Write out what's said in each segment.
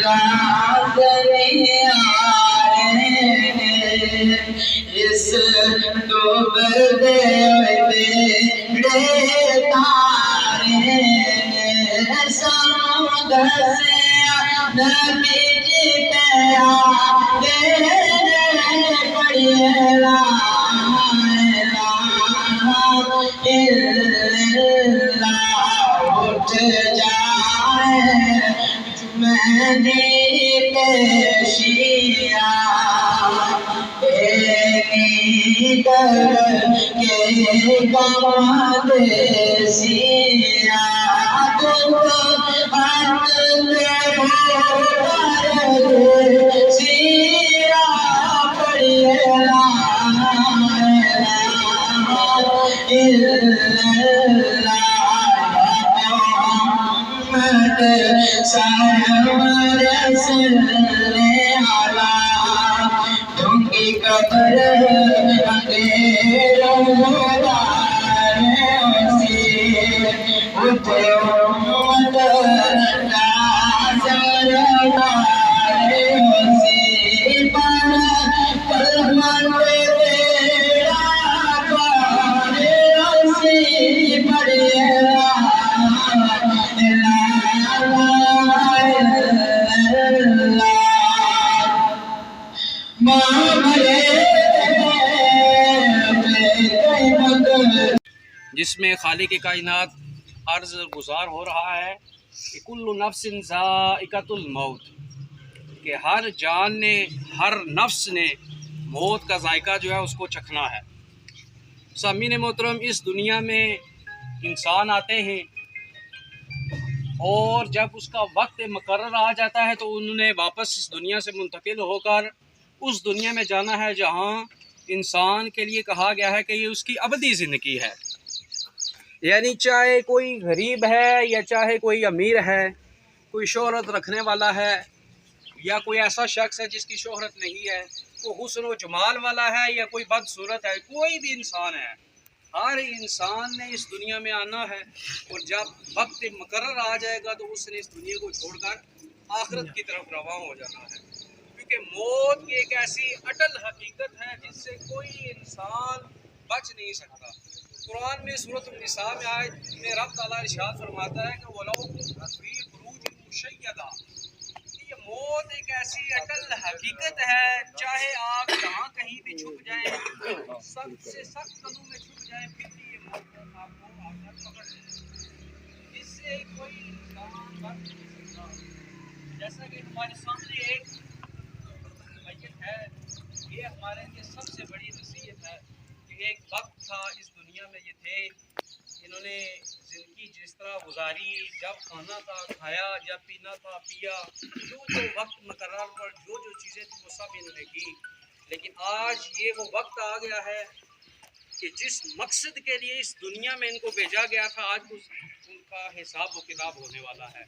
راز نہیں آئے اس ڈوبتے بیڑے تارے سمندر سے نبی جی پہ آگے پڑھیے لا الہ الا اللہ اٹھ جائے جمعی پیشیا کے گمد سیا سیا پڑھیے لا محمد سرور صلی علی تم کی قبر اندھیروں سے اٹھے امت ناظر سے کلمت تیرا سے پڑھیے لا جس میں خالق کائنات عرض گزار ہو رہا ہے کہ کل نفس ذائقۃ الموت، کہ ہر جان نے، ہر نفس نے موت کا ذائقہ جو ہے اس کو چکھنا ہے۔ سامعین محترم، اس دنیا میں انسان آتے ہیں اور جب اس کا وقت مقرر آ جاتا ہے تو انہوں نے واپس اس دنیا سے منتقل ہو کر اس دنیا میں جانا ہے جہاں انسان کے لیے کہا گیا ہے کہ یہ اس کی ابدی زندگی ہے۔ یعنی چاہے کوئی غریب ہے یا چاہے کوئی امیر ہے، کوئی شہرت رکھنے والا ہے یا کوئی ایسا شخص ہے جس کی شہرت نہیں ہے، کوئی حسن و جمال والا ہے یا کوئی بدصورت ہے، کوئی بھی انسان ہے، ہر انسان نے اس دنیا میں آنا ہے اور جب وقت مقرر آ جائے گا تو اس نے اس دنیا کو چھوڑ کر آخرت کی طرف رواں ہو جانا ہے، کیونکہ موت کی ایک ایسی اٹل حقیقت ہے جس سے کوئی انسان بچ نہیں سکتا۔ قرآن میں سورۃ النساء میں آیت میں رب تعالیٰ ارشاد فرماتا ہے کہ وَلَوْ كُنتَ فِي بُرُوجٍ مُشَيَّدَةٍ، یہ موت ایک ایسی اٹل حقیقت ہے، چاہے آپ جہاں کہیں بھی چھپ جائیں، سب سے سخت قدوں میں چھپ جائیں، پھر بھی یہ موت آپ کو آ کر پکڑ لے گی، اس سے کوئی انسان بچ نہیں سکتا۔ جیسا کہ ہمارے سامنے ایک میت ہے، یہ ہمارے لیے سب سے بڑی نصیحت ہے کہ ایک وقت تھا اس دنیا میں یہ تھے، انہوں نے زندگی جس طرح گزاری، جب کھانا تھا کھایا، جب پینا تھا پیا، جو وقت مقرر پر جو چیزیں تھیں وہ سب انہوں نے کی، لیکن آج یہ وہ وقت آ گیا ہے کہ جس مقصد کے لیے اس دنیا میں ان کو بھیجا گیا تھا آج ان کا حساب و کتاب ہونے والا ہے،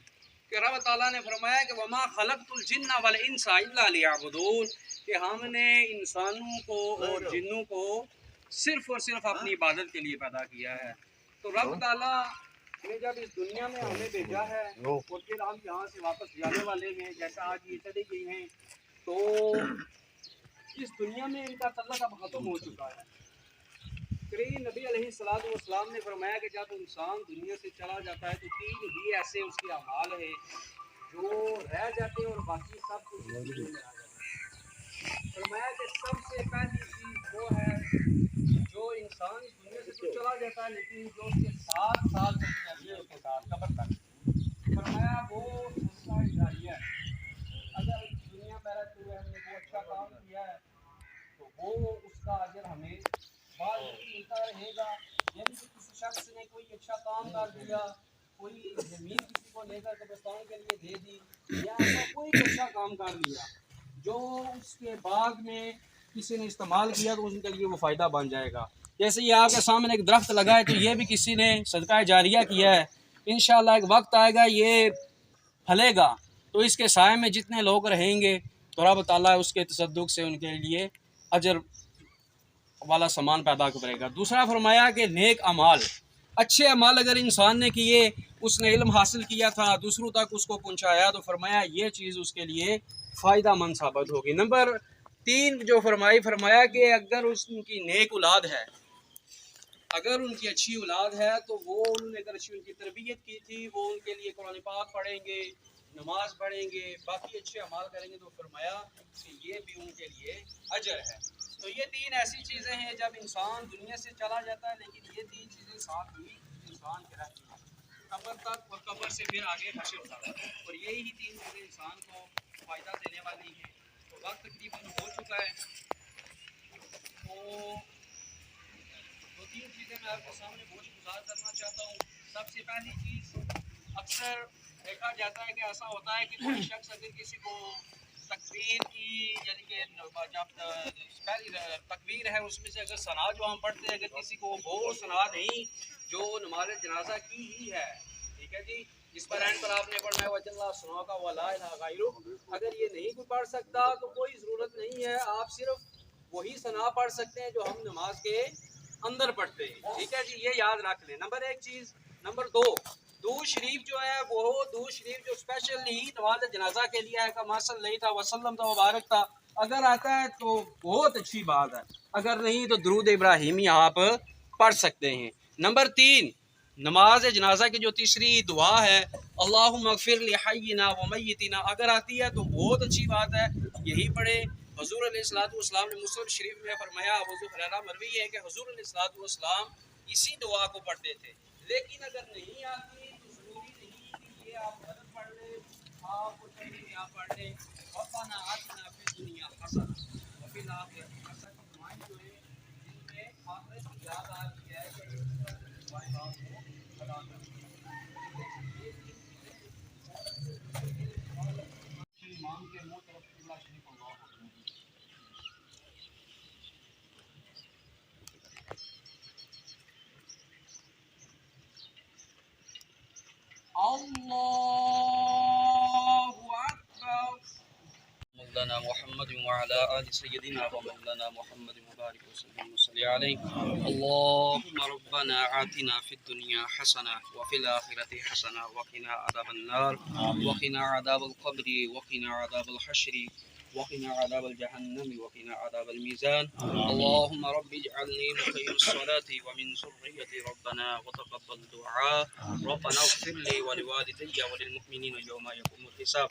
کہ رب تعالیٰ نے فرمایا کہ وَمَا خَلَقْتُ الْجِنَّ وَالْإِنسَ إِلَّا لِيَعْبُدُونَ، کہ ہم نے انسانوں کو اور جنوں کو صرف اور صرف اپنی عبادت کے لیے پیدا کیا ہے۔ تو رب تعالیٰ نے جب اس دنیا میں ہمیں بھیجا ہے اور پھر ہم یہاں سے واپس جانے والے ہیں، جیسا آج یہ چلی گئی ہیں، تو اس دنیا میں ان کا تعلق اب ختم ہو چکا ہے۔ کریم نبی علیہ السلام نے فرمایا کہ جب انسان دنیا سے چلا جاتا ہے تو تین ہی ایسے اس کے اعمال ہیں جو رہ جاتے ہیں اور باقی سب کچھ میں آ جاتا ہے۔ فرمایا کہ سب سے پہلی چیز وہ ہے جو انسان اس دنیا سے تو چلا جاتا ہے لیکن جو اس کے ساتھ ساتھ رہتی ہے اس کے ساتھ قبر تک، فرمایا وہ صدقہ جاریہ ہے۔ اگر دنیا میں رہتے ہوئے ہم نے وہ اچھا کام کیا ہے تو وہ اس کا اجر ہمیں بعد میں ملتا رہے گا، یعنی کہ کسی شخص نے کوئی اچھا کام کر دیا، کوئی زمین کسی کو لے کر قبرستان کے لیے دے دی یا ایسا کوئی اچھا کام کر لیا جو اس کے بعد میں کسی نے استعمال کیا تو ان کے لیے وہ فائدہ بن جائے گا۔ جیسے یہ آپ کے سامنے ایک درخت لگا ہے تو یہ بھی کسی نے صدقہ جاریہ کیا ہے، انشاءاللہ ایک وقت آئے گا یہ پھلے گا تو اس کے سائے میں جتنے لوگ رہیں گے تو رب تعالیٰ اس کے تصدق سے ان کے لیے اجر والا سامان پیدا کرے گا۔ دوسرا فرمایا کہ نیک اعمال، اچھے اعمال اگر انسان نے کیے، اس نے علم حاصل کیا تھا، دوسروں تک اس کو پہنچایا، تو فرمایا یہ چیز اس کے لیے فائدہ مند ثابت ہوگی۔ نمبر 3 جو فرمایا کہ اگر ان کی نیک اولاد ہے، اگر ان کی اچھی اولاد ہے تو وہ انہوں نے اگر اچھی ان کی تربیت کی تھی، وہ ان کے لیے قرآن پاک پڑھیں گے، نماز پڑھیں گے، باقی اچھے اعمال کریں گے، تو فرمایا کہ یہ بھی ان کے لیے اجر ہے۔ تو یہ 3 ایسی چیزیں ہیں جب انسان دنیا سے چلا جاتا ہے، لیکن یہ 3 چیزیں ساتھ ہی انسان کے رہتی ہیں قبر تک، اور قبر سے پھر آگے حشر تک، اور یہی 3 چیزیں انسان کو فائدہ دینے والی ہیں۔ تو وقت تقریباً ہو چکا ہے، تو 2-3 چیزیں میں آپ کے سامنے گوش گزار کرنا چاہتا ہوں۔ سب سے پہلی چیز، اکثر دیکھا جاتا ہے کہ ایسا ہوتا ہے کہ کوئی شخص اگر کسی کو تکبیر کی، یعنی کہ جب پہلی تکبیر ہے اس میں سے اگر ثنا جو ہم پڑھتے ہیں، اگر کسی کو وہ ثنا نہیں جو نماز جنازہ کی ہی ہے، ٹھیک ہے جی، جس پر اینڈ پر آپ نے پڑھنا ہے وجہ اللہ سنا کا ولا الہ غیرہ، اگر یہ نہیں کوئی پڑھ سکتا تو کوئی ضرورت نہیں ہے، آپ صرف وہی ثنا پڑھ سکتے ہیں جو ہم نماز کے اندر پڑھتے ہیں، ٹھیک ہے جی، یہ یاد رکھ لیں۔ نمبر 1 چیز۔ نمبر 2، درود شریف جو ہے وہ درود شریف جو اسپیشلی نماز جنازہ کے لیے ہے، کما صلی اللہ علیہ وسلم تو مبارک تھا، اگر آتا ہے تو بہت اچھی بات ہے، اگر نہیں تو درود ابراہیمی آپ پڑھ سکتے ہیں۔ نمبر 3، نماز جنازہ کی جو تیسری دعا ہے، اللہم اغفر لحینا و میتنا، اگر آتی ہے تو بہت اچھی بات ہے، یہی پڑھے۔ حضور علیہ الصلوۃ والسلام نے مسلم شریف میں فرمایا، ابو ہریرہ مروی ہے کہ حضور علیہ الصلوۃ والسلام اسی دعا کو پڑھتے تھے، لیکن اگر نہیں آتی تو ضروری نہیں کہ یہ آپ غلط پڑھ لیں، آپ کو چاہیے کہ آپ پڑھ لیں ربنا آتنا فی الدنیا حسنہ وفی الآخرۃ حسنہ، دعائیں جو ہے جن میں آخرت کی یاد آ رہی ہے کہ اس طرح کی دعائیں آپ کو ادا کرنی ہے۔ امام کے منہ طرف قبلہ شریف اللہ اکبر۔ اللہ اکبر۔ مولانا محمد وعلى آل سيدنا ومولانا محمد مبارك وسلم وصلي عليه اللهم ربنا آتنا في الدنيا حسنة وفي الآخرة حسنة وقنا عذاب النار وقنا عذاب القبر وقنا عذاب الحشر وقنا عذاب الجهنم وقنا عذاب الميزان اللهم رب اجعلني مقيم الصلاة ومن ذريتي ربنا وتقبل دعاء ربنا اغفر لي ولوالدي وللمؤمنين يوم يقوم الحساب۔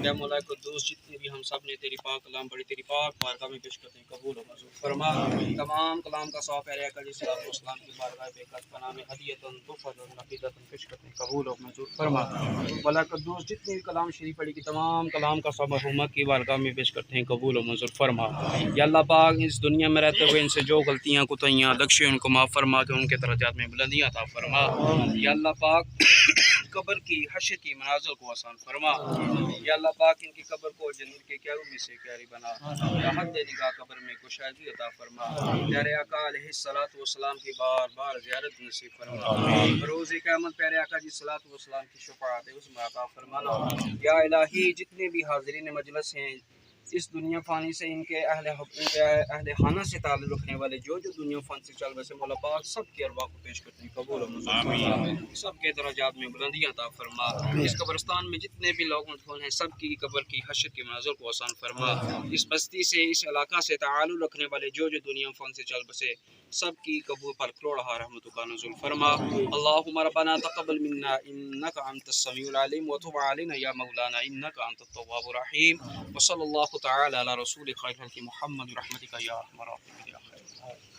یا مولا قدوس جتنے بھی ہم سب نے تیری پاک کلام پڑھی، تیری پاک بارگاہ میں پیش کرتے ہیں، قبول و منظور فرما۔ تمام کلام کا صاف ہے علیہ صلاۃ والسلام کی بارگاہ بے قصد پناہ میں ہدیۃً تحفۃً عقیدۃً پیش کرتے ہیں، قبول و منظور فرما۔ مولا قدوس جتنے بھی کلام شریف پڑھی کی تمام کلام کا صاحب حکومت کی بارگاہ میں پیش کرتے ہیں، قبول و منظور فرما۔ یا اللہ پاک اس دنیا میں رہتے ہوئے ان سے جو غلطیاں کوتاہیاں بخشے ان کو معاف فرما کے ان کے درجات میں بلندیاں عطا فرما۔ یا اللہ پاک قبر کی حشر کی منازل کو آسان فرما۔ یا اللہ پاک ان کی قبر کو جنت کے کیاروں میں سے کیاری بنا، یا حد نگاہ قبر میں کشادگی عطا فرما۔ پیارے آقا علیہ الصلوۃ والسلام کی بار بار زیارت نصیب فرما۔ روز قیامت پیارے آقا جی صلوۃ والسلام کی شفاعت عظمیٰ عطا فرمانا۔ یا الہی جتنے بھی حاضرین مجلس ہیں اس دنیا فانی سے، ان کے اہل خانہ سے تعلق رکھنے والے جو دنیا فانی سے چل بسے، مولا پاک سب کے ارواح کو پیش کرتے ہیں، قبول و منظور فرما۔ سب کے درجات میں بلندیاں عطا فرما۔ اس قبرستان میں جتنے بھی لوگ مدفون ہیں سب کی قبر کی حشر کی مناظر کو آسان فرما۔ اس بستی سے اس علاقہ سے تعلق رکھنے والے جو دنیا فانی سے چل بسے سب کی قبول پر کروڑہ رحمتوں کا نزول فرما۔ اللہم ربنا تقبل منا انک انت السمیع العلیم وتب علینا یا مولانا انک انت التواب الرحیم، وصلی اللہ تعالی علی رسول خیر خلق محمد رحمتک یا ارحم الراحمین۔